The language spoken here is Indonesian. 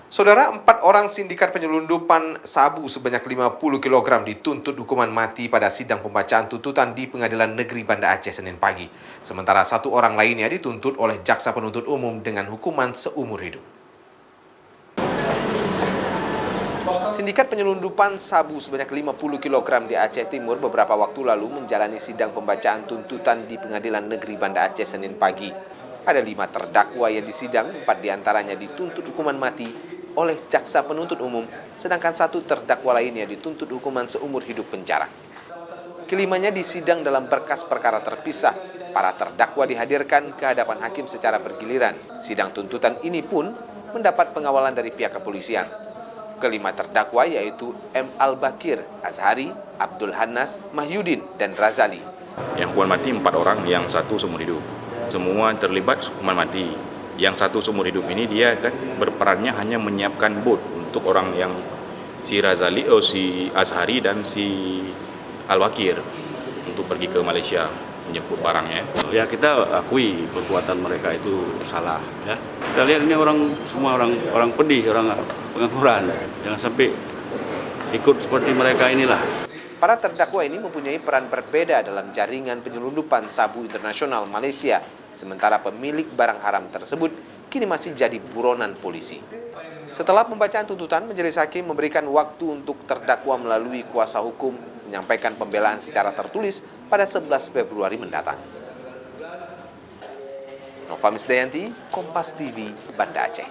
Saudara, 4 orang sindikat penyelundupan sabu sebanyak 50 kg dituntut hukuman mati pada sidang pembacaan tuntutan di Pengadilan Negeri Banda Aceh Senin pagi. Sementara 1 orang lainnya dituntut oleh Jaksa Penuntut Umum dengan hukuman seumur hidup. Sindikat penyelundupan sabu sebanyak 50 kg di Aceh Timur beberapa waktu lalu menjalani sidang pembacaan tuntutan di Pengadilan Negeri Banda Aceh Senin pagi. Ada 5 terdakwa yang disidang, 4 diantaranya dituntut hukuman mati oleh Jaksa Penuntut Umum, sedangkan 1 terdakwa lainnya dituntut hukuman seumur hidup penjara. Kelimanya disidang dalam berkas perkara terpisah. Para terdakwa dihadirkan ke hadapan hakim secara bergiliran. Sidang tuntutan ini pun mendapat pengawalan dari pihak kepolisian. Kelima terdakwa yaitu M. Al-Bakir, Azhari, Abdul Hanas, Mahyudin, dan Razali. Yang hukuman mati 4 orang, yang 1 seumur hidup. Semua terlibat hukuman mati. Yang 1 seumur hidup ini dia kan berperannya hanya menyiapkan bot untuk orang yang si Razali, si Azhari dan si Al-Bakir untuk pergi ke Malaysia menjemput barangnya. Ya, kita akui perbuatan mereka itu salah, ya. Kita lihat ini semua orang pedih, orang pengangguran. Jangan sampai ikut seperti mereka inilah. Para terdakwa ini mempunyai peran berbeda dalam jaringan penyelundupan sabu internasional Malaysia, sementara pemilik barang haram tersebut kini masih jadi buronan polisi. Setelah pembacaan tuntutan, majelis hakim memberikan waktu untuk terdakwa melalui kuasa hukum menyampaikan pembelaan secara tertulis pada 11 Februari mendatang. Nova Misdayanti, Kompas TV, Banda Aceh.